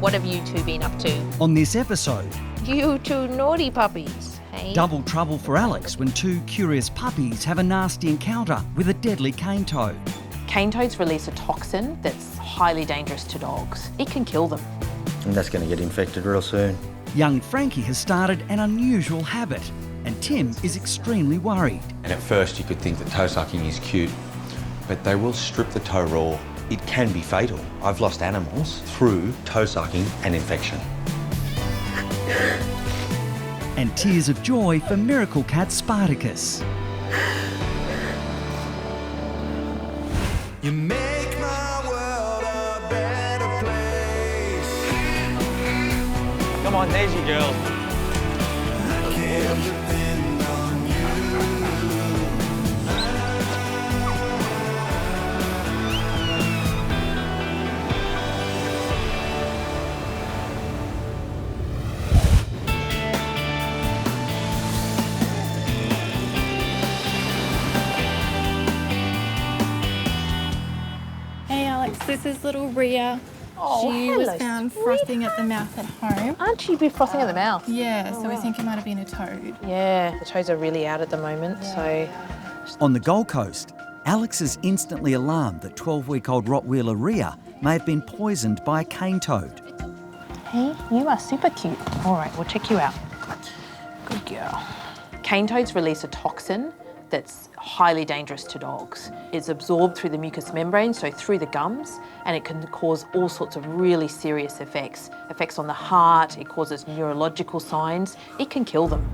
what have you two been up to? On this episode, You two naughty puppies, hey? double trouble for Alex when two curious puppies have a nasty encounter with a deadly cane toad. Cane toads release a toxin that's highly dangerous to dogs. It can kill them. And that's going to get infected real soon. Young Frankie has started an unusual habit, and Tim is extremely worried. And at first you could think that toe sucking is cute, but they will strip the toe raw. It can be fatal. I've lost animals through toe sucking and infection. And tears of joy for miracle cat Spartacus. You make my world a better place. Come on, there's your girl. I can't depend on you. Hey Alex, this is little Rhea. Oh, she hello, was found frothing at the mouth at home. Aren't she a bit frothing at the mouth? Yeah, so we think it might have been a toad. Yeah, the toads are really out at the moment, so... On the Gold Coast, Alex is instantly alarmed that 12-week-old Rottweiler Rhea may have been poisoned by a cane toad. Hey, you are super cute. All right, we'll check you out. Good girl. Cane toads release a toxin that's highly dangerous to dogs. It's absorbed through the mucous membrane, so through the gums, and it can cause all sorts of really serious effects. Effects on the heart, it causes neurological signs, it can kill them.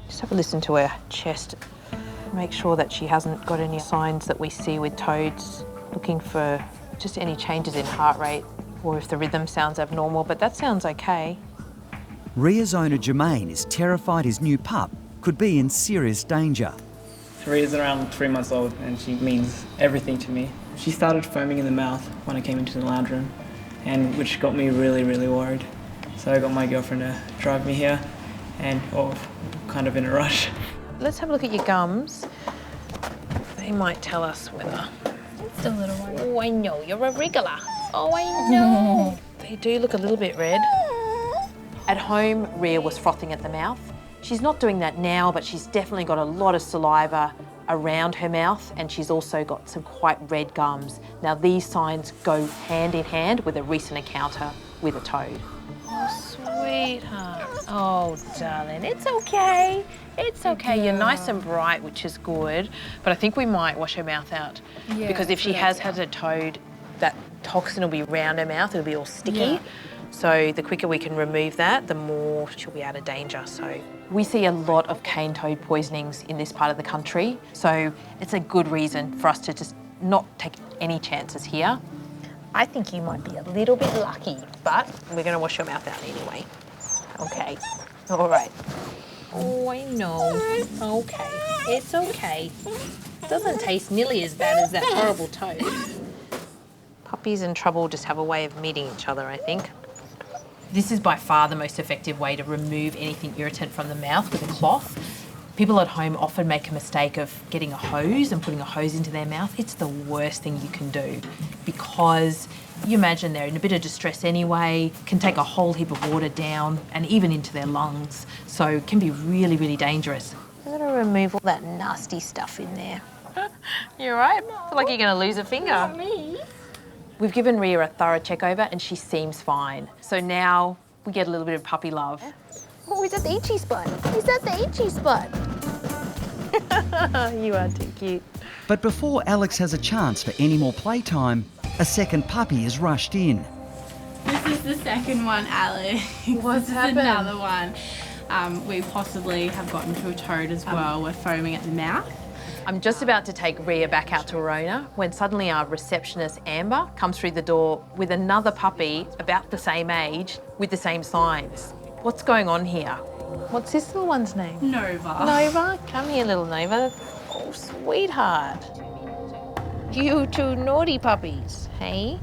Just have a listen to her chest. Make sure that she hasn't got any signs that we see with toads, looking for just any changes in heart rate or if the rhythm sounds abnormal, but that sounds okay. Rhea's owner Jermaine is terrified his new pup could be in serious danger. Rhea's around 3 months old and she means everything to me. She started foaming in the mouth when I came into the lounge room, and which got me really, really worried. So I got my girlfriend to drive me here, and kind of in a rush. Let's have a look at your gums. They might tell us whether... It's a little one. Oh, I know, you're a wriggler. Oh, I know. They do look a little bit red. At home, Rhea was frothing at the mouth. She's not doing that now, but she's definitely got a lot of saliva around her mouth, and she's also got some quite red gums. Now, these signs go hand in hand with a recent encounter with a toad. Oh, sweetheart. Oh, darling, it's okay. It's okay. You're nice and bright, which is good, but I think we might wash her mouth out. Yeah, because if she has had a toad, that toxin will be around her mouth, it'll be all sticky. Yeah. So the quicker we can remove that, the more she'll be out of danger. So we see a lot of cane toad poisonings in this part of the country. So it's a good reason for us to just not take any chances here. I think you might be a little bit lucky, but we're going to wash your mouth out anyway. Okay. All right. Oh, I know. Okay. It's okay. Doesn't taste nearly as bad as that horrible toad. Puppies in trouble just have a way of meeting each other, I think. This is by far the most effective way to remove anything irritant from the mouth with a cloth. People at home often make a mistake of getting a hose and putting a hose into their mouth. It's the worst thing you can do because you imagine they're in a bit of distress anyway, can take a whole heap of water down and even into their lungs. So it can be really, really dangerous. I'm going to remove all that nasty stuff in there. You all right? I feel like you're going to lose a finger. Not me. We've given Rhea a thorough check over and she seems fine. So now we get a little bit of puppy love. Oh, is that the itchy spot? Is that the itchy spot? You are too cute. But before Alex has a chance for any more playtime, a second puppy is rushed in. This is the second one, Alex. What's this happened? is another one. We possibly have gotten to a toad as well. We're foaming at the mouth. I'm just about to take Rhea back out to her owner when suddenly our receptionist, Amber, comes through the door with another puppy about the same age with the same signs. What's going on here? What's this little one's name? Nova. Nova? Come here, little Nova. Oh, sweetheart. You two naughty puppies, hey?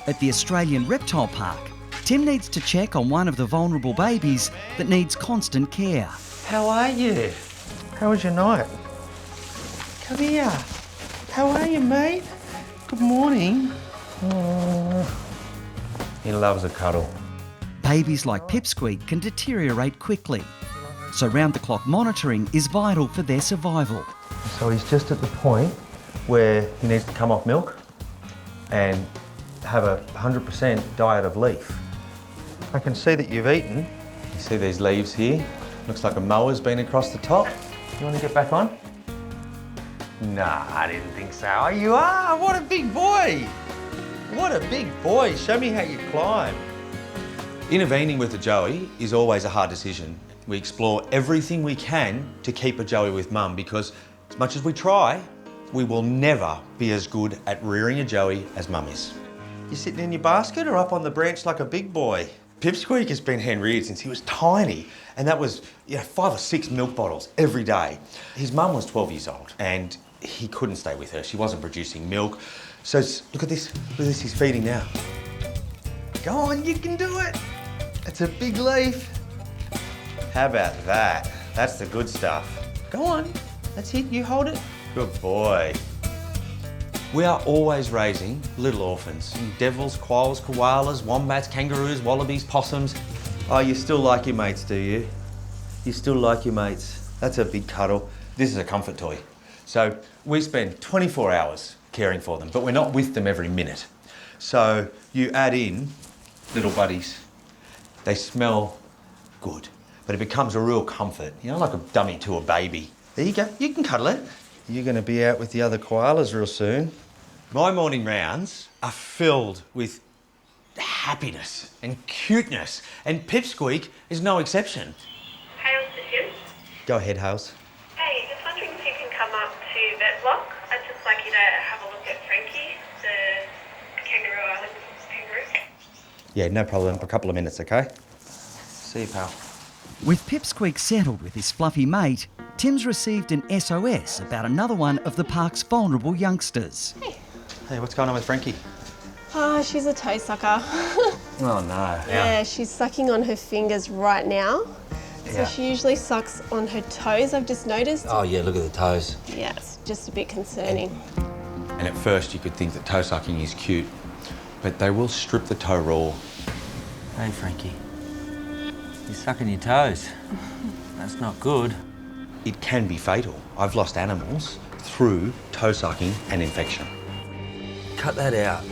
At the Australian Reptile Park, Tim needs to check on one of the vulnerable babies that needs constant care. How are you? How was your night? Come here. How are you, mate? Good morning. He loves a cuddle. Babies like Pipsqueak can deteriorate quickly, so round-the-clock monitoring is vital for their survival. So he's just at the point where he needs to come off milk and have a 100% diet of leaf. I can see that you've eaten. You see these leaves here? Looks like a mower's been across the top. You want to get back on? Nah, I didn't think so. Oh, you are? What a big boy! What a big boy. Show me how you climb. Intervening with a joey is always a hard decision. We explore everything we can to keep a joey with mum because as much as we try, we will never be as good at rearing a joey as mum is. You sitting in your basket or up on the branch like a big boy? Pipsqueak has been hand reared since he was tiny, and that was 5 or 6 milk bottles every day. His mum was 12 years old and he couldn't stay with her. She wasn't producing milk. So look at this, he's feeding now. Go on, you can do it. It's a big leaf. How about that? That's the good stuff. Go on, that's it, you hold it. Good boy. We are always raising little orphans. Devils, quolls, koalas, wombats, kangaroos, wallabies, possums. Oh, you still like your mates, do you? You still like your mates. That's a big cuddle. This is a comfort toy. So we spend 24 hours caring for them, but we're not with them every minute. So you add in little buddies. They smell good, but it becomes a real comfort, like a dummy to a baby. There you go, you can cuddle it. You're going to be out with the other koalas real soon. My morning rounds are filled with happiness and cuteness, and Pipsqueak is no exception. Hales to Tim. Go ahead, Hales. Hey, just wondering if you can come up to Vet Block. I'd just like you to have a look at Frankie, the kangaroo island kangaroo. Yeah, no problem. A couple of minutes, okay? See you, pal. With Pipsqueak settled with his fluffy mate, Tim's received an SOS about another one of the park's vulnerable youngsters. Hey, what's going on with Frankie? Oh, she's a toe sucker. Oh, no. Yeah, she's sucking on her fingers right now. So she usually sucks on her toes, I've just noticed. Oh, yeah, look at the toes. Yeah, it's just a bit concerning. And at first you could think that toe sucking is cute, but they will strip the toe raw. Hey, Frankie. You're sucking your toes. That's not good. It can be fatal. I've lost animals through toe sucking and infection. Cut that out.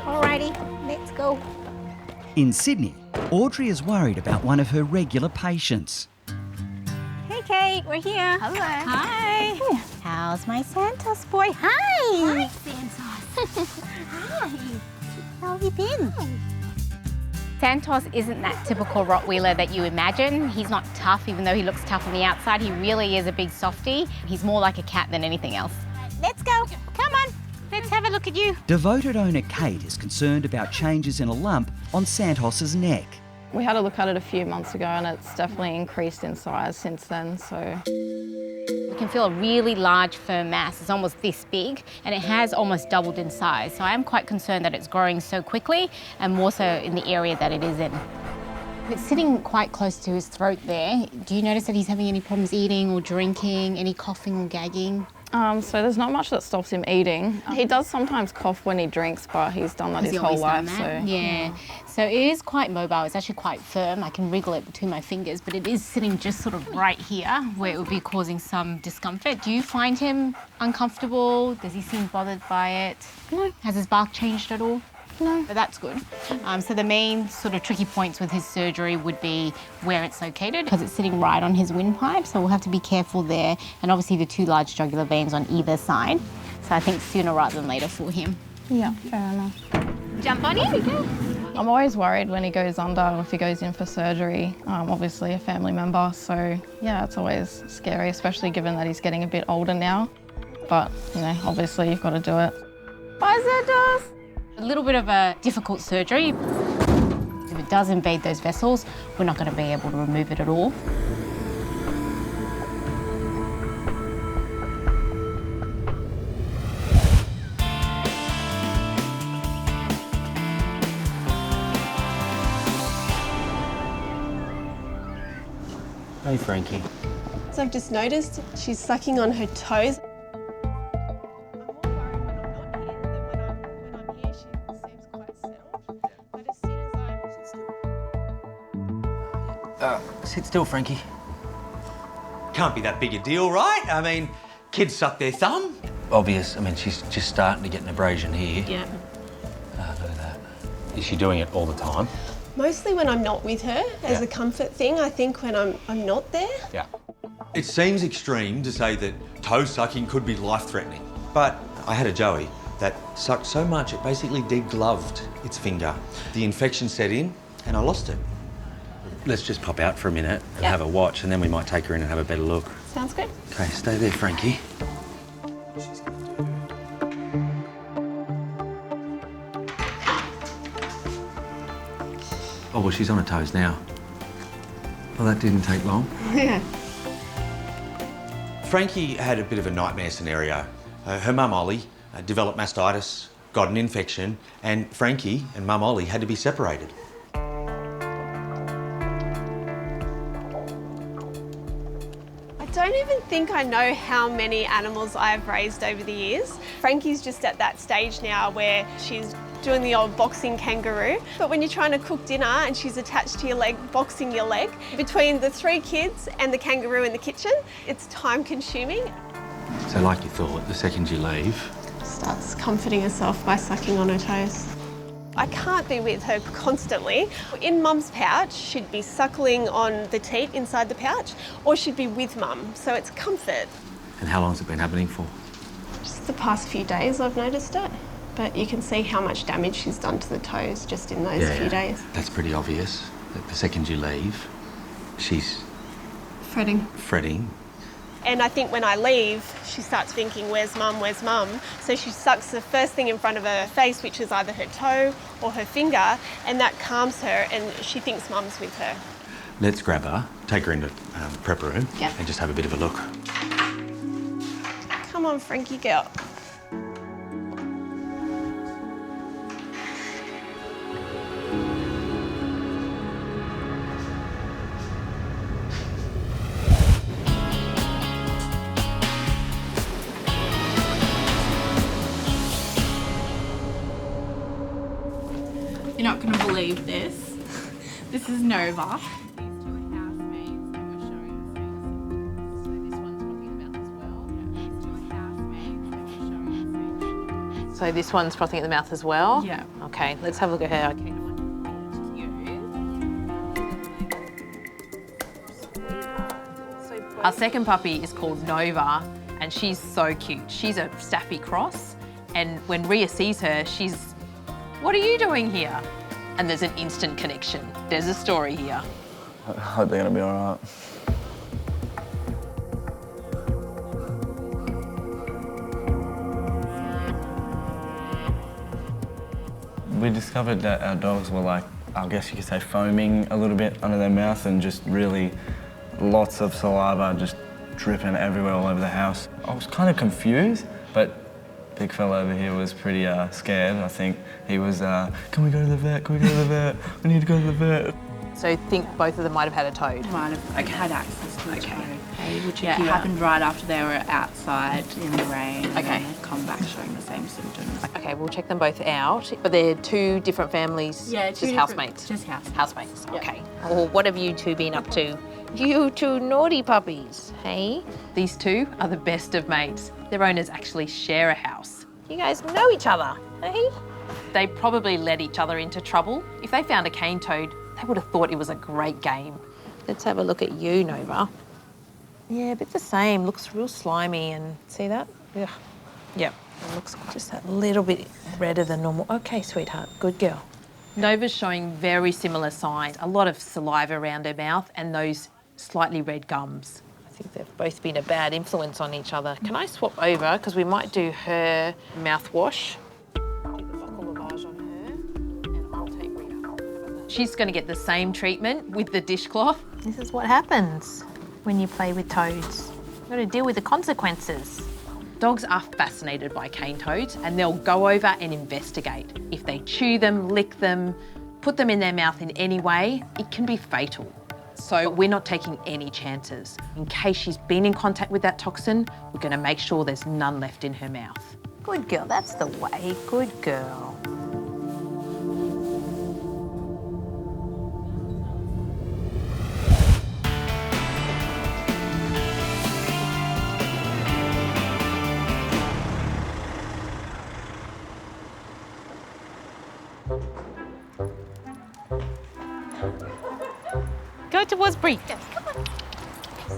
Alrighty, let's go. In Sydney, Audrey is worried about one of her regular patients. Hey, Kate, we're here. Hello. Hi. How's my Santos boy? Hi. Hi, Santos. Hi. How have you been? Santos isn't that typical Rottweiler that you imagine. He's not tough, even though he looks tough on the outside. He really is a big softie. He's more like a cat than anything else. Let's go. Come on. Let's have a look at you. Devoted owner Kate is concerned about changes in a lump on Santos's neck. We had a look at it a few months ago and it's definitely increased in size since then, so. You can feel a really large firm mass. It's almost this big and it has almost doubled in size. So I am quite concerned that it's growing so quickly and more so in the area that it is in. It's sitting quite close to his throat there. Do you notice that he's having any problems eating or drinking, any coughing or gagging? So there's not much that stops him eating. He does sometimes cough when he drinks, but he's done that his whole life. Yeah. So it is quite mobile. It's actually quite firm. I can wriggle it between my fingers, but it is sitting just sort of right here where it would be causing some discomfort. Do you find him uncomfortable? Does he seem bothered by it? No. Has his bark changed at all? No. But that's good. So the main sort of tricky points with his surgery would be where it's located, because it's sitting right on his windpipe, so we'll have to be careful there, and obviously the 2 large jugular veins on either side. So I think sooner rather than later for him. Yeah, fair enough. Jump on in. I'm always worried when he goes under or if he goes in for surgery, obviously a family member, so yeah, it's always scary, especially given that he's getting a bit older now. But, obviously you've got to do it. Bye, Santos! A little bit of a difficult surgery. If it does invade those vessels, we're not going to be able to remove it at all. Hey, Frankie. So I've just noticed she's sucking on her toes. Sit still, Frankie. Can't be that big a deal, right? I mean, kids suck their thumb. Obvious. I mean, she's just starting to get an abrasion here. Yeah. Look at that. Is she doing it all the time? Mostly when I'm not with her, as Yeah. a comfort thing. I think when I'm not there. Yeah. It seems extreme to say that toe sucking could be life-threatening, but I had a Joey that sucked so much it basically degloved its finger. The infection set in and I lost it. Let's just pop out for a minute and Yeah. have a watch, and then we might take her in and have a better look. Sounds good. Okay, stay there, Frankie. Oh, well, she's on her toes now. Well, that didn't take long. Yeah. Frankie had a bit of a nightmare scenario. Her mum Ollie developed mastitis, got an infection, and Frankie and mum Ollie had to be separated. I don't even think I know how many animals I've raised over the years. Frankie's just at that stage now where she's doing the old boxing kangaroo. But when you're trying to cook dinner and she's attached to your leg, boxing your leg, between the 3 kids and the kangaroo in the kitchen, it's time consuming. So like you thought, the second you leave... Starts comforting herself by sucking on her toes. I can't be with her constantly. In mum's pouch, she'd be suckling on the teat inside the pouch, or she'd be with mum, so it's comfort. And how long's it been happening for? Just the past few days I've noticed it, but you can see how much damage she's done to the toes just in those few days. That's pretty obvious. That the second you leave, she's... Fretting. And I think when I leave, she starts thinking, where's mum, where's mum? So she sucks the first thing in front of her face, which is either her toe or her finger, and that calms her and she thinks mum's with her. Let's grab her, take her into prep room, Yeah. and just have a bit of a look. Come on, Frankie girl. You're not going to believe this. This is Nova. So this one's frothing at the mouth as well? Yeah. Okay, let's have a look at her. Okay. Our second puppy is called Nova, and she's so cute. She's a Staffy cross, and when Rhea sees her, she's, "What are you doing here?" And there's an instant connection. There's a story here. I hope they're gonna be all right. We discovered that our dogs were like, I guess you could say, foaming a little bit under their mouth and just really lots of saliva just dripping everywhere all over the house. I was kind of confused, but big fella over here was pretty scared. I think he was, can we go to the vet? Can we go to the vet? We need to go to the vet. So think both of them might have had a toad? Might have had access to a toad. Okay, we'll check Yeah, it you out. happened right after they were outside in the rain. Okay. And they'd come back showing the same symptoms. Okay, we'll check them both out. But they're 2 different families? Yeah, just 2 different- housemates? Just housemates. Housemates, okay. Well, what have you 2 been up to? You 2 naughty puppies, hey? These 2 are the best of mates. Their owners actually share a house. You guys know each other, hey? They probably led each other into trouble. If they found a cane toad, they would have thought it was a great game. Let's have a look at you, Nova. Yeah, a bit the same. Looks real slimy and see that? Yeah. Yep. It looks just a little bit redder than normal. Okay, sweetheart, good girl. Nova's showing very similar signs. A lot of saliva around her mouth and those slightly red gums. I think they've both been a bad influence on each other. Can I swap over? Because we might do her mouthwash. She's going to get the same treatment with the dishcloth. This is what happens when you play with toads. You've got to deal with the consequences. Dogs are fascinated by cane toads and they'll go over and investigate. If they chew them, lick them, put them in their mouth in any way, it can be fatal. So we're not taking any chances. In case she's been in contact with that toxin, we're going to make sure there's none left in her mouth. Good girl, that's the way. Good girl. Go towards Bree. Come on.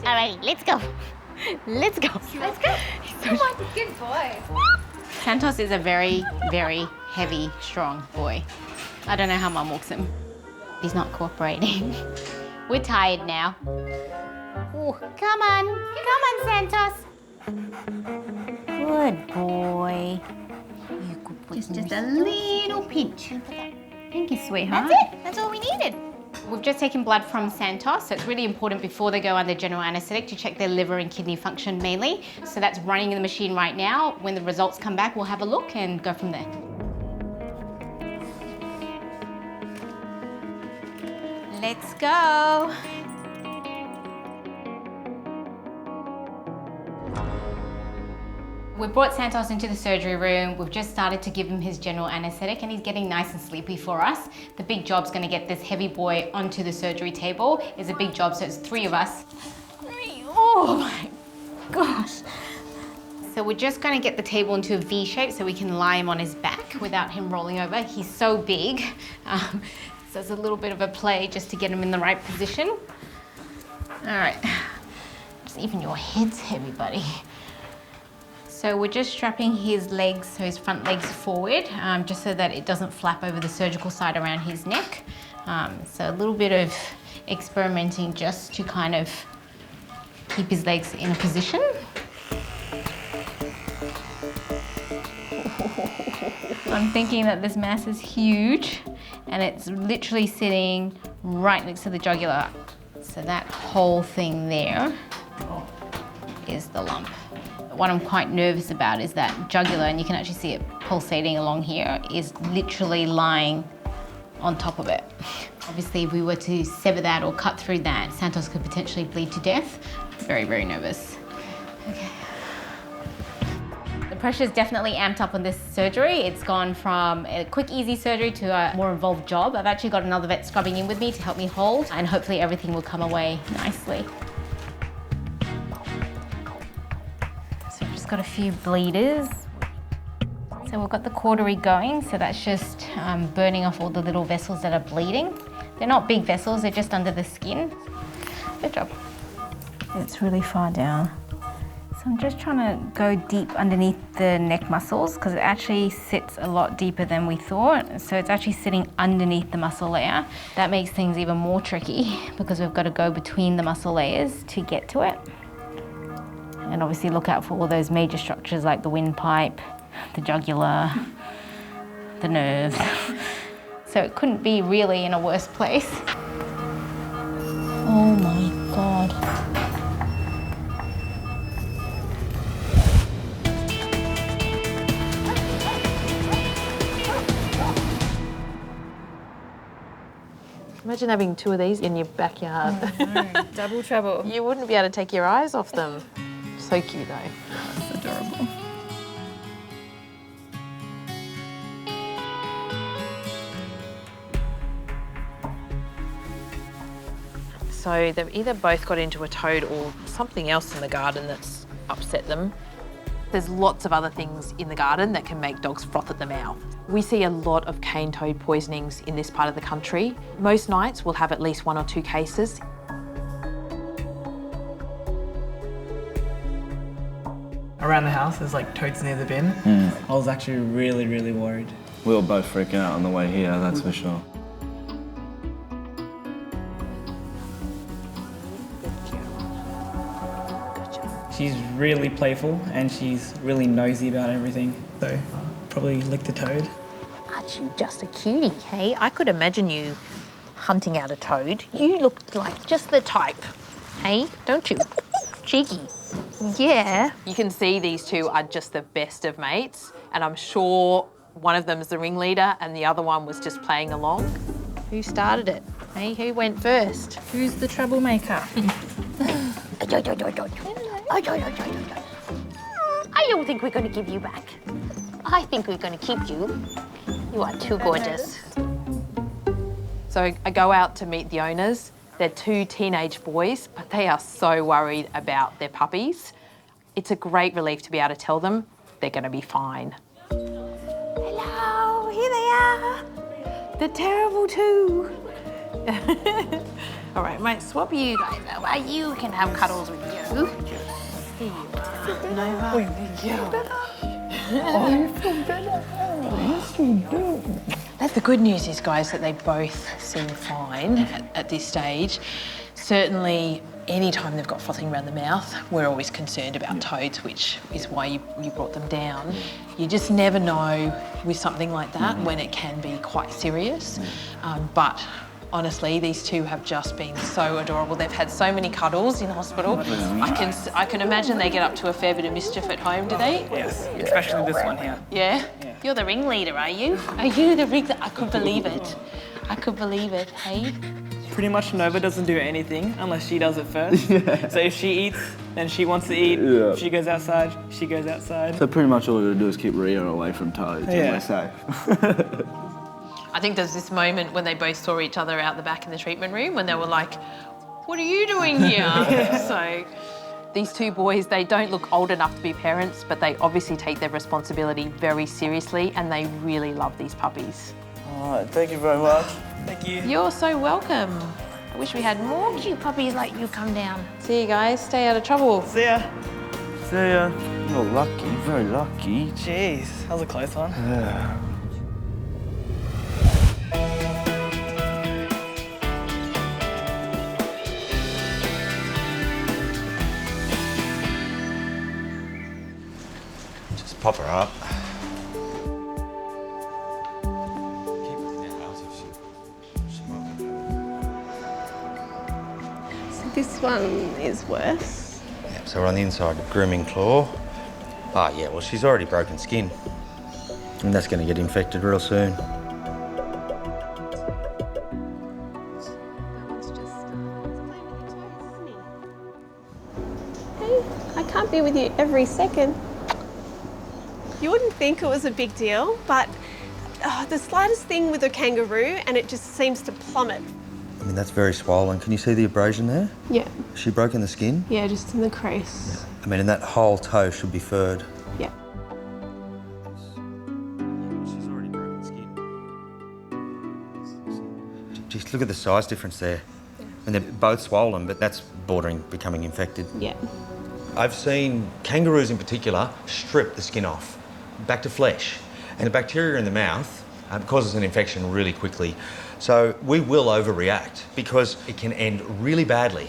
All right, let's go. Let's go. Let's go. Come on, good boy. Santos is a very, very heavy, strong boy. I don't know how Mum walks him. He's not cooperating. We're tired now. Ooh, come on, Santos. Good boy. You good boy. Just a little pinch. Thank you, sweetheart. That's it. That's all we needed. We've just taken blood from Santos, so it's really important before they go under general anaesthetic to check their liver and kidney function mainly. So that's running in the machine right now. When the results come back, we'll have a look and go from there. Let's go. We brought Santos into the surgery room. We've just started to give him his general anaesthetic and he's getting nice and sleepy for us. The big job's gonna get this heavy boy onto the surgery table. It's a big job, so it's 3 of us. Oh my gosh. So we're just gonna get the table into a V shape so we can lie him on his back without him rolling over. He's so big. So it's a little bit of a play just to get him in the right position. All right, just even your head's heavy, buddy. So we're just strapping his legs, so his front legs forward, just so that it doesn't flap over the surgical side around his neck. So a little bit of experimenting just to kind of keep his legs in a position. I'm thinking that this mass is huge and it's literally sitting right next to the jugular. So that whole thing there is the lump. What I'm quite nervous about is that jugular, and you can actually see it pulsating along here, is literally lying on top of it. Obviously, if we were to sever that or cut through that, Santos could potentially bleed to death. Very, very nervous. Okay. The pressure's definitely amped up on this surgery. It's gone from a quick, easy surgery to a more involved job. I've actually got another vet scrubbing in with me to help me hold, and hopefully everything will come away nicely. Got a few bleeders. So we've got the cautery going, so that's just burning off all the little vessels that are bleeding. They're not big vessels, they're just under the skin. Good job. It's really far down. So I'm just trying to go deep underneath the neck muscles because it actually sits a lot deeper than we thought. So it's actually sitting underneath the muscle layer. That makes things even more tricky because we've got to go between the muscle layers to get to it. And obviously look out for all those major structures like the windpipe, the jugular, the nerves. So it couldn't be really in a worse place. Oh my God. Imagine having 2 of these in your backyard. Oh, no. Double trouble. You wouldn't be able to take your eyes off them. So cute though. That's adorable. So they've either both got into a toad or something else in the garden that's upset them. There's lots of other things in the garden that can make dogs froth at the mouth. We see a lot of cane toad poisonings in this part of the country. Most nights we'll have at least 1 or 2 cases. Around the house, there's like toads near the bin. I was actually really, really worried. We were both freaking out on the way here, that's for sure. She's really playful and she's really nosy about everything. So probably lick the toad. Aren't you just a cutie, hey? I could imagine you hunting out a toad. You look like just the type, hey? Don't you? Cheeky. Yeah. You can see these 2 are just the best of mates, and I'm sure one of them is the ringleader and the other one was just playing along. Who started it? Hey, who went first? Who's the troublemaker? I don't think we're going to give you back. I think we're going to keep you. You are too gorgeous. So I go out to meet the owners. They're 2 teenage boys, but they are so worried about their puppies. It's a great relief to be able to tell them they're going to be fine. Hello, here they are. They're terrible too. All right, mate, swap you guys out. Well, you can have cuddles with you. Here you are. Nova. Oh, you feel better. Yes, you do. The good news is, guys, that they both seem fine at this stage. Certainly, any time they've got frothing around the mouth, we're always concerned about toads, which is why you brought them down. You just never know with something like that when it can be quite serious. But honestly, these 2 have just been so adorable. They've had so many cuddles in hospital. I can imagine they get up to a fair bit of mischief at home, do they? Yes, especially this one here. Yeah? You're the ringleader, are you? Are you the ringleader? I could believe it. I could believe it, hey? Pretty much Nova doesn't do anything unless she does it first. So if she eats and she wants to eat, if she goes outside, she goes outside. So pretty much all we gotta do is keep Ria away from toads and we're safe. I think there's this moment when they both saw each other out the back in the treatment room when they were like, what are you doing here? So these 2 boys, they don't look old enough to be parents, but they obviously take their responsibility very seriously and they really love these puppies. All right, thank you very much. Thank you. You're so welcome. I wish we had more cute puppies like you come down. See you guys, stay out of trouble. See ya. See ya. You're lucky, very lucky. Jeez, that was a close one. Yeah. Just pop her up. This one is worse. Yep, so we're on the inside of grooming claw. Ah, yeah, well, she's already broken skin. And that's going to get infected real soon. Hey, I can't be with you every second. You wouldn't think it was a big deal, but the slightest thing with a kangaroo and it just seems to plummet. I mean, that's very swollen. Can you see the abrasion there? Yeah. Has she broken the skin? Yeah, just in the crease. I mean, and that whole toe should be furred. Yeah. She's already broken skin. Just look at the size difference there. And they're both swollen, but that's bordering becoming infected. Yeah. I've seen kangaroos in particular strip the skin off, back to flesh. And the bacteria in the mouth causes an infection really quickly. So we will overreact because it can end really badly.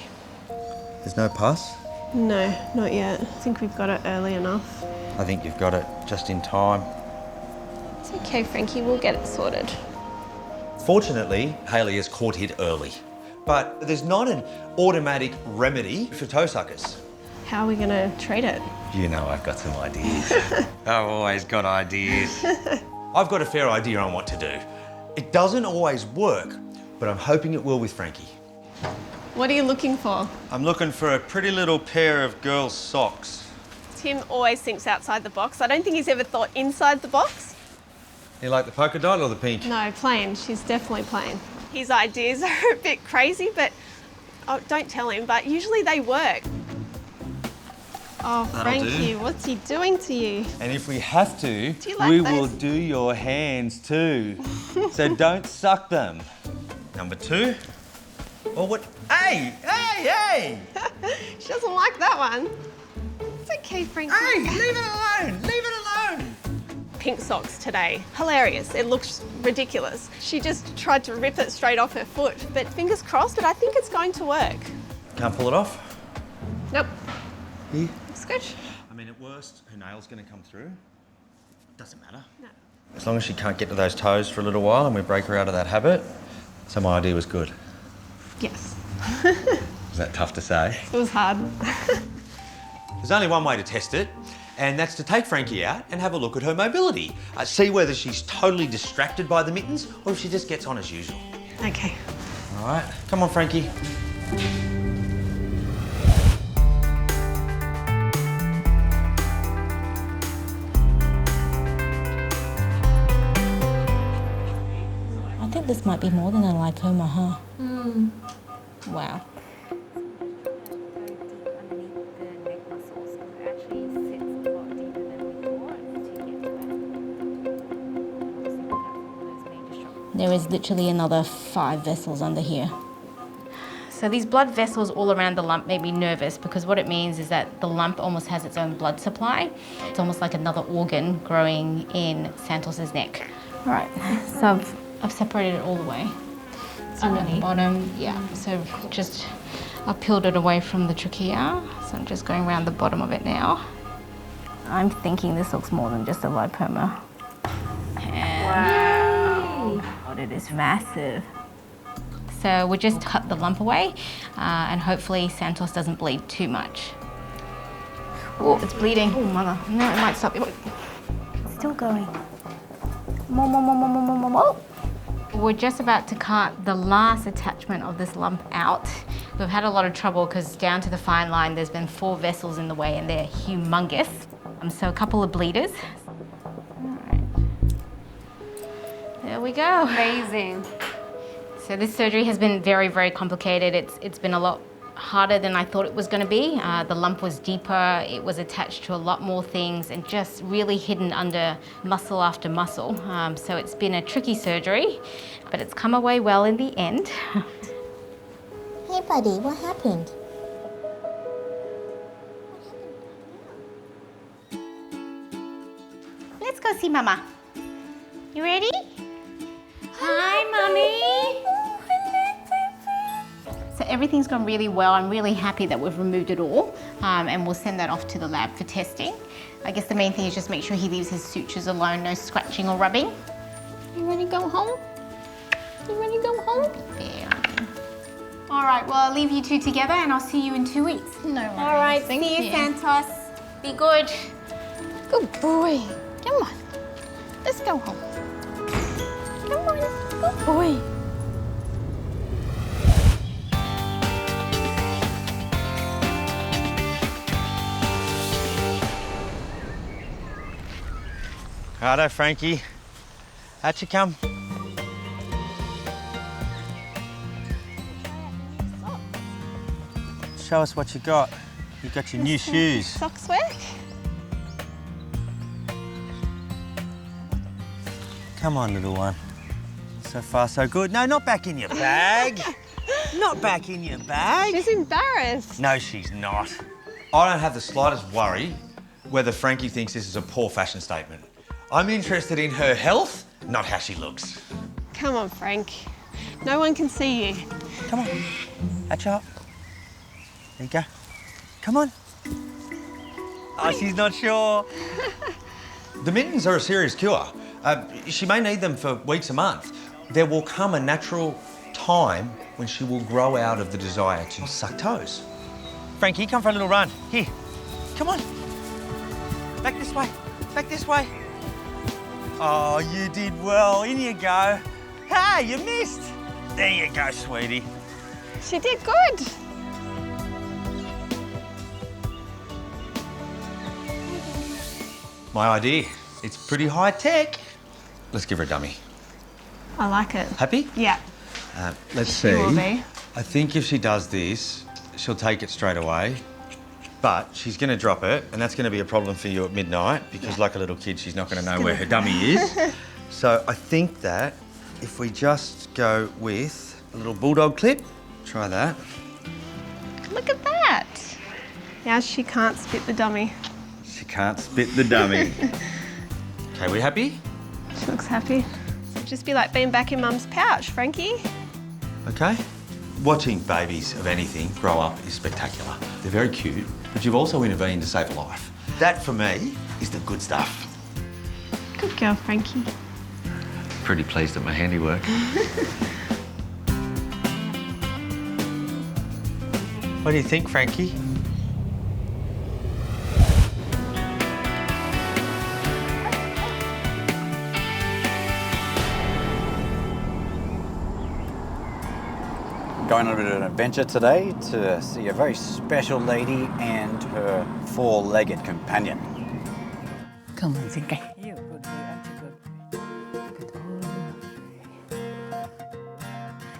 There's no pus? No, not yet. I think we've got it early enough. I think you've got it just in time. It's okay, Frankie, we'll get it sorted. Fortunately, Hayley has caught it early. But there's not an automatic remedy for toe suckers. How are we gonna treat it? You know I've got some ideas. I've always got ideas. I've got a fair idea on what to do. It doesn't always work, but I'm hoping it will with Frankie. What are you looking for? I'm looking for a pretty little pair of girls' socks. Tim always thinks outside the box. I don't think he's ever thought inside the box. You like the polka dot or the pink? No, plain. She's definitely plain. His ideas are a bit crazy, but don't tell him, but usually they work. Oh, That'll Frankie, do. what's he doing to you? And if we have to, Do you like we those? will do your hands too. So don't suck them. Number 2. Or what? Hey! She doesn't like that one. It's okay, Frankie. Hey, leave it alone! Leave it alone! Pink socks today. Hilarious. It looks ridiculous. She just tried to rip it straight off her foot, but fingers crossed, but I think it's going to work. Can't pull it off? Nope. Here? It's good. I mean, at worst, her nail's going to come through. Doesn't matter. No. As long as she can't get to those toes for a little while and we break her out of that habit. So my idea was good. Yes. Was that tough to say? It was hard. There's only one way to test it, and that's to take Frankie out and have a look at her mobility. See whether she's totally distracted by the mittens or if she just gets on as usual. Okay. All right, come on, Frankie. I think this might be more than a lipoma, huh? Wow. There is literally another 5 vessels under here. So these blood vessels all around the lump make me nervous because what it means is that the lump almost has its own blood supply. It's almost like another organ growing in Santos's neck. All right, so I've separated it all the way. It's under the bottom, yeah. So just, I've peeled it away from the trachea. So I'm just going around the bottom of it now. I'm thinking this looks more than just a lipoma. Wow. God, it is massive. So we'll just cut the lump away and hopefully Santos doesn't bleed too much. Oh, it's bleeding. Oh, mother. No, it might stop. It's still going. More. We're just about to cut the last attachment of this lump out. We've had a lot of trouble because down to the fine line, there's been 4 vessels in the way and they're humongous. So a couple of bleeders. All right. There we go. Amazing. So this surgery has been very, very complicated. It's been a lot harder than I thought it was going to be. The lump was deeper, it was attached to a lot more things and just really hidden under muscle after muscle. So it's been a tricky surgery, but it's come away well in the end. Hey buddy, what happened? Let's go see Mama. You ready? Hi, Mummy. So everything's gone really well. I'm really happy that we've removed it all and we'll send that off to the lab for testing. I guess the main thing is just make sure he leaves his sutures alone, no scratching or rubbing. You ready to go home? You ready to go home? There. All right, well, I'll leave you two together and I'll see you in 2 weeks. No worries. All right, Thank see you, you. Santos. Be good. Good boy. Come on. Let's go home. Come on. Good boy. Righto, Frankie. Out you come. Show us what you got. You got your new shoes. Socks work? Come on, little one. So far, so good. No, not back in your bag. Not back in your bag. She's embarrassed. No, she's not. I don't have the slightest worry whether Frankie thinks this is a poor fashion statement. I'm interested in her health, not how she looks. Come on, Frank. No one can see you. Come on. Hatch up. There you go. Come on. Oh, she's not sure. The mittens are a serious cure. She may need them for weeks a month. There will come a natural time when she will grow out of the desire to suck toes. Frankie, come for a little run. Here, come on. Back this way, back this way. Oh, you did well. In you go. Hey, you missed. There you go, sweetie. She did good. My idea. It's pretty high tech. Let's give her a dummy. I like it. Happy? Yeah. Let's see. She will be. I think if she does this, she'll take it straight away. But she's going to drop it, and that's going to be a problem for you at midnight because, like a little kid, she's not going to know where her dummy is. So I think that if we just go with a little bulldog clip, try that. Look at that. Now she can't spit the dummy. She can't spit the dummy. Okay, we happy? She looks happy. It'd just be like being back in Mum's pouch, Frankie. Okay. Watching babies of anything grow up is spectacular. They're very cute, but you've also intervened to save a life. That, for me, is the good stuff. Good girl, Frankie. Pretty pleased at my handiwork. What do you think, Frankie? Going on a bit of an adventure today to see a very special lady and her four-legged companion. Come on, Zinkai. You good boy, aren't you good?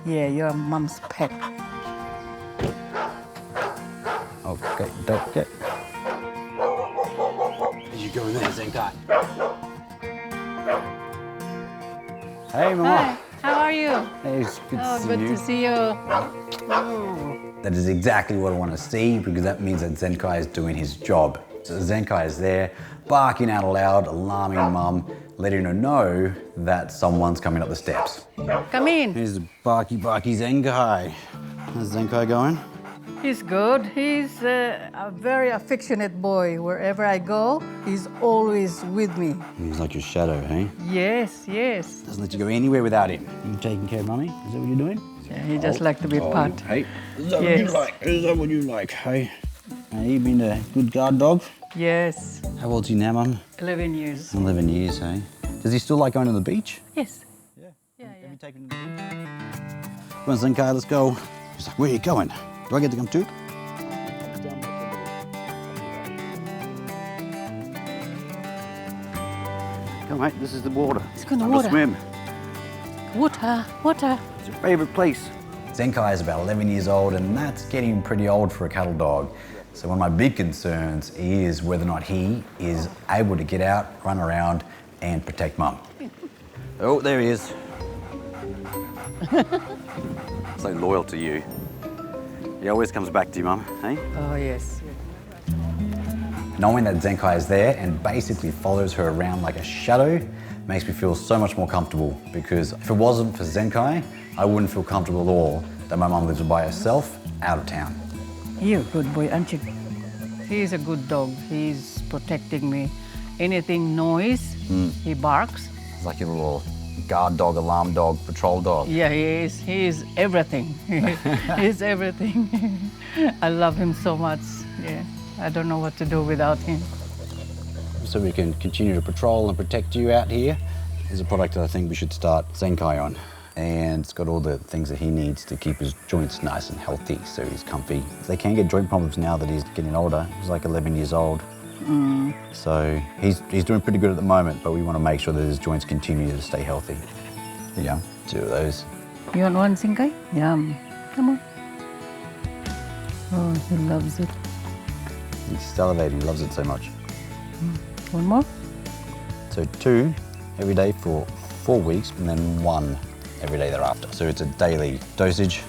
Yeah, you're mom's pet. Okay, okay. You go in there, Zinkai. Hey, Mama. Hi, how are you? Hey, it's good to see good you. to see you. That is exactly what I want to see because that means that Zenkai is doing his job. So Zenkai is there, barking out loud, alarming Mum, letting her know that someone's coming up the steps. Come in. Here's barky Zenkai. How's Zenkai going? He's good. He's a very affectionate boy. Wherever I go, he's always with me. He's like your shadow, hey? Yes, yes. Doesn't let you go anywhere without him. You taking care of Mummy? Is that what you're doing? Yeah, he just like to be pat. Hey, is that what you like? Is that what you like, hey? You been a good guard dog? Yes. How old's he now, Mum? 11 years. 11 years, hey? Does he still like going to the beach? Yes. Have you taken him to the beach? Come on, Zenkai, let's go. He's like, where are you going? Do I get to come too? Come, mate, this is the water. It's going to Time water. to swim. Water. It's your favourite place. Zenkai is about 11 years old, and that's getting pretty old for a cattle dog. So one of my big concerns is whether or not he is able to get out, run around, and protect Mum. Oh, there he is. So loyal to you. He always comes back to you, Mum, hey? Oh, yes. Knowing that Zenkai is there and basically follows her around like a shadow makes me feel so much more comfortable because if it wasn't for Zenkai, I wouldn't feel comfortable at all that my mum lives by herself out of town. You good boy, aren't you? He's a good dog. He's protecting me. Anything noise, he barks. He's like your little guard dog, alarm dog, patrol dog. Yeah, he is. He is everything. He's everything. I love him so much. Yeah, I don't know what to do without him. So we can continue to patrol and protect you out here. There's a product that I think we should start Zenkai on. And it's got all the things that he needs to keep his joints nice and healthy so he's comfy. They can get joint problems now that he's getting older. He's like 11 years old. So he's doing pretty good at the moment, but we want to make sure that his joints continue to stay healthy. Here you go, 2 of those. You want one, Zinkai? Yum. Come on. Oh, he loves it. He's salivating, he loves it so much. One more? So 2 every day for 4 weeks and then 1 every day thereafter. So it's a daily dosage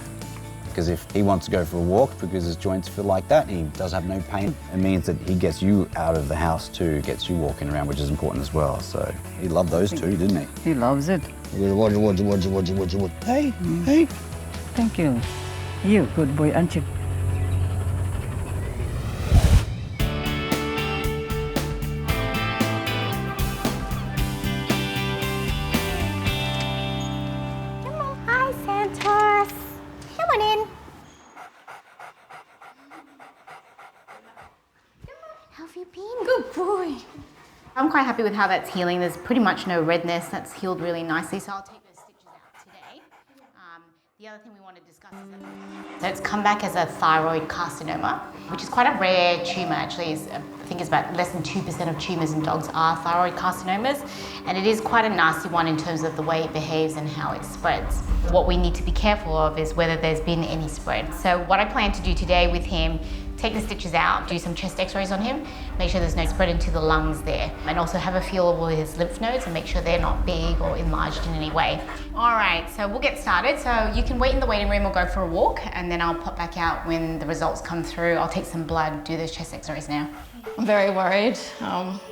because if he wants to go for a walk because his joints feel like that, he does have no pain, it means that he gets you out of the house too, gets you walking around, which is important as well. So he loved those 2, didn't he? He loves it. Hey, hey. Thank you. You good boy, aren't you? Hi, Santos. Come on in. How have you been? Good boy. I'm quite happy with how that's healing. There's pretty much no redness. That's healed really nicely, so I'll take those stitches out today. The other thing we want to discuss is that it's come back as a thyroid carcinoma, which is quite a rare tumour actually. I think it's about less than 2% of tumours in dogs are thyroid carcinomas, and it is quite a nasty one in terms of the way it behaves and how it spreads. What we need to be careful of is whether there's been any spread. So what I plan to do today with him, take the stitches out, do some chest x-rays on him, make sure there's no spread into the lungs there, and also have a feel of all his lymph nodes and make sure they're not big or enlarged in any way. All right, so we'll get started. So you can wait in the waiting room or go for a walk, and then I'll pop back out when the results come through. I'll take some blood, do those chest x-rays now. I'm very worried.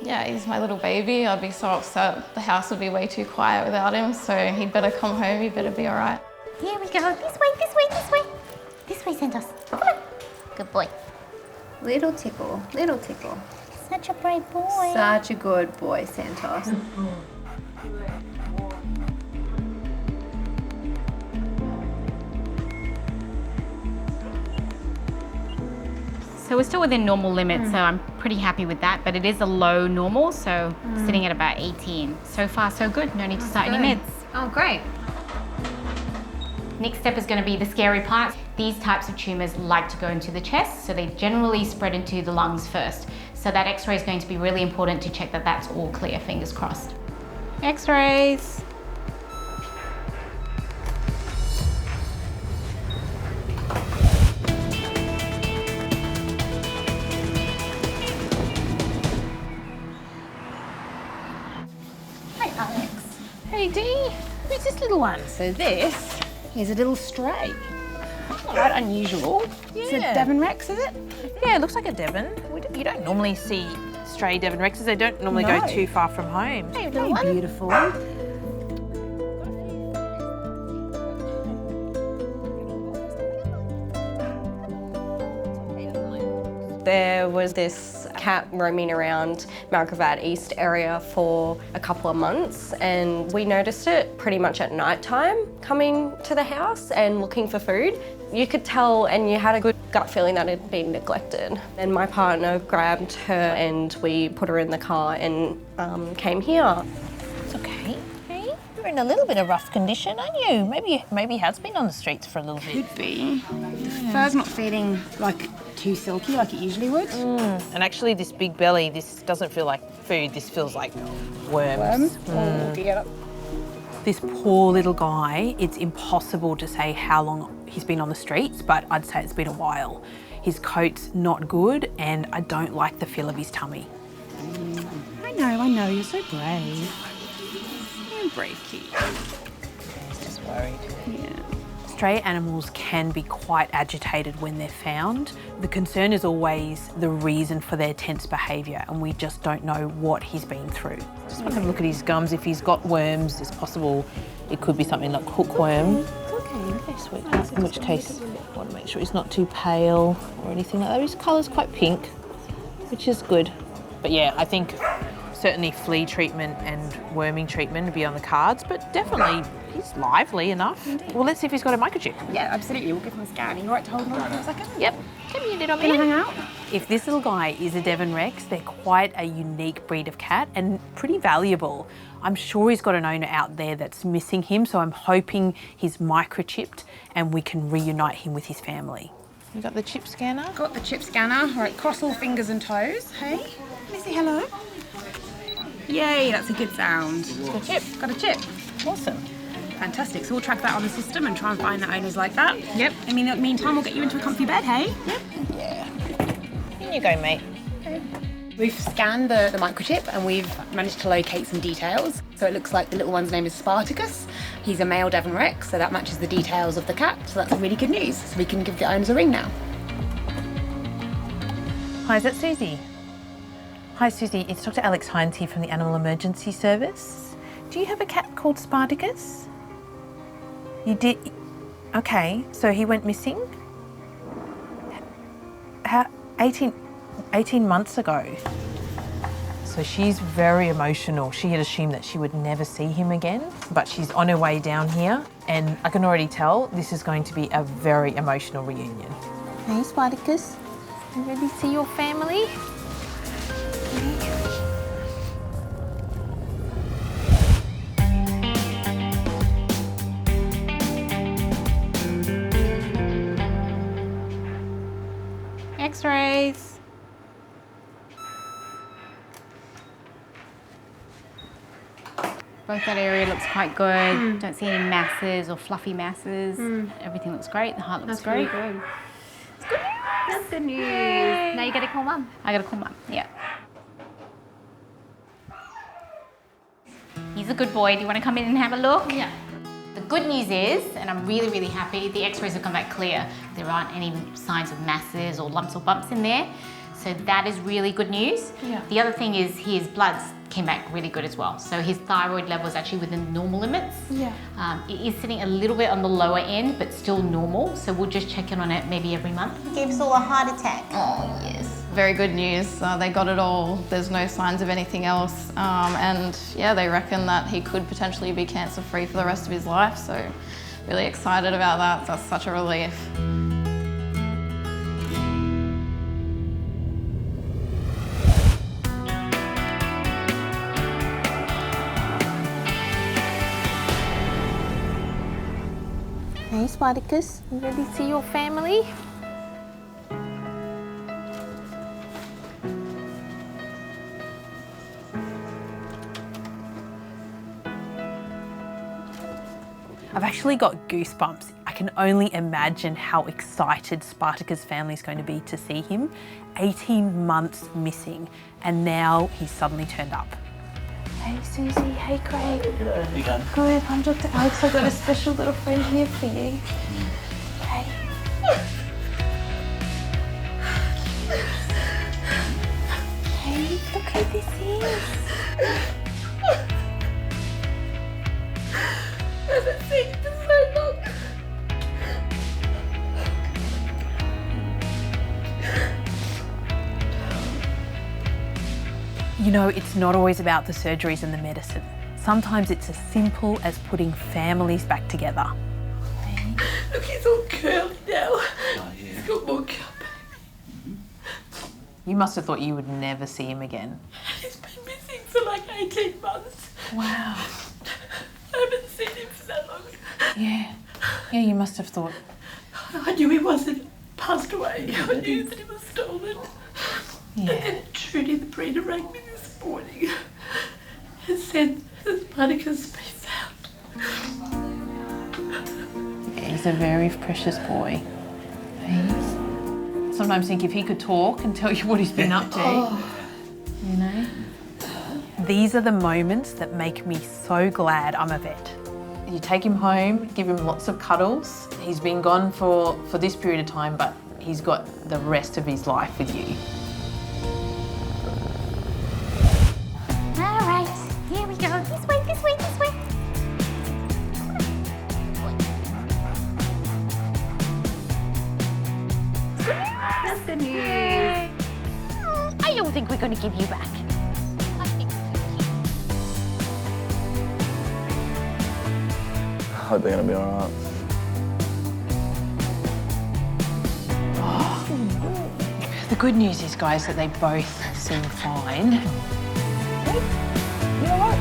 Yeah, he's my little baby. I'd be so upset. The house would be way too quiet without him, so he'd better come home, he'd better be all right. Here we go. This way, this way, this way. This way, Santos. Come on. Good boy. Little tickle, little tickle. Such a brave boy. Such a good boy, Santos. So we're still within normal limits, so I'm pretty happy with that, but it is a low normal, so sitting at about 18. So far, so good. No need to start any meds. Oh, great. Next step is going to be the scary part. These types of tumours like to go into the chest, so they generally spread into the lungs first. So that X-ray is going to be really important to check that that's all clear, fingers crossed. X-rays. Hey, Alex. Hey, Dee. Who's this little one? So this is a little stray. Quite unusual. Yeah. It's a Devon Rex, is it? Yeah, it looks like a Devon. You don't normally see stray Devon Rexes. They don't normally go too far from home. Hey, beautiful. There was this cat roaming around Malgravad East area for a couple of months, and we noticed it pretty much at night time coming to the house and looking for food. You could tell, and you had a good gut feeling that it had been neglected. And my partner grabbed her and we put her in the car and came here. It's okay. Hey, you're in a little bit of rough condition, aren't you? Maybe he has been on the streets for a little bit. Could be. The fur's not feeling like too silky like it usually would. And actually this big belly, this doesn't feel like food, this feels like worms. Oh dear. This poor little guy, it's impossible to say how long he's been on the streets, but I'd say it's been a while. His coat's not good and I don't like the feel of his tummy. I know, you're so brave. You're breaky. He's just worried. Yeah. Stray animals can be quite agitated when they're found. The concern is always the reason for their tense behaviour, and we just don't know what he's been through. Just want to have a look at his gums. If he's got worms, it's possible it could be something like hookworm. Okay, sweet. In which case, I want to make sure he's not too pale or anything like that. His colour's quite pink, which is good. But yeah, I think certainly flea treatment and worming treatment would be on the cards, but definitely he's lively enough. Well, let's see if he's got a microchip. Yeah, absolutely. We'll give him a scan. Are you all right to hold on for a second? Yep. Come here, little man. Can I hang out? If this little guy is a Devon Rex, they're quite a unique breed of cat and pretty valuable. I'm sure he's got an owner out there that's missing him, so I'm hoping he's microchipped and we can reunite him with his family. You got the chip scanner? Got the chip scanner. All right, cross all fingers and toes. Hey, let me say hello. Yay, that's a good sound. Got a chip. Got a chip. Awesome. Fantastic. So we'll track that on the system and try and find that owners like that. Yep. In the meantime, we'll get you into a comfy bed, hey? Yep. Yeah. Here you go, mate. We've scanned the microchip and we've managed to locate some details. So it looks like the little one's name is Spartacus. He's a male Devon Rex, so that matches the details of the cat. So that's really good news. So we can give the owners a ring now. Hi, is that Susie? Hi, Susie. It's Dr. Alex Hines here from the Animal Emergency Service. Do you have a cat called Spartacus? You did? Okay, so he went missing? How? 18 months ago. So she's very emotional. She had assumed that she would never see him again, but she's on her way down here, and I can already tell this is going to be a very emotional reunion. Hey, Spartacus. You ready to see your family? X-rays. Both that area looks quite good. Don't see any masses or fluffy masses. Everything looks great. The heart looks great. Really good. It's good news. That's good news. Yay. Now you gotta call Mum. I gotta call Mum, yeah. He's a good boy. Do you want to come in and have a look? Yeah. The good news is, and I'm really, really happy, the x-rays have come back clear. There aren't any signs of masses or lumps or bumps in there. So that is really good news. Yeah. The other thing is his bloods came back really good as well. So his thyroid level is actually within normal limits. Yeah. It is sitting a little bit on the lower end, but still normal. So we'll just check in on it maybe every month. Gave us all a heart attack. Oh, yes. Very good news. They got it all. There's no signs of anything else. And yeah, they reckon that he could potentially be cancer-free for the rest of his life. So really excited about that. That's such a relief. Hey, Hey Spartacus, you ready to see your family? I've actually got goosebumps. I can only imagine how excited Spartacus' family is going to be to see him. 18 months missing, and now he's suddenly turned up. Hey Susie, hey Craig. You going? Good, I'm Dr. Alex. I've got a special little friend here for you. Hey. Hey, look who this is. I haven't seen him for so long. You know, it's not always about the surgeries and the medicine. Sometimes it's as simple as putting families back together. Look, he's all curly now. Oh, yeah. He's got more curl. You must have thought you would never see him again. He's been missing for like 18 months. Wow. I haven't seen him for that long. Yeah. Yeah, you must have thought. I knew he wasn't passed away. I knew that he was stolen. Yeah. And then Trudy, the breeder, rang me this morning and said that Spartacus be found. Yeah, he's a very precious boy. Sometimes think if he could talk and tell you what he's been up to, you know? These are the moments that make me so glad I'm a vet. You take him home, give him lots of cuddles. He's been gone for this period of time, but he's got the rest of his life with you. All right, here we go. This way, this way, this way. That's the news. I don't think we're going to give you back. I hope they're going to be all right. The good news is, guys, that they both seem fine. You know what?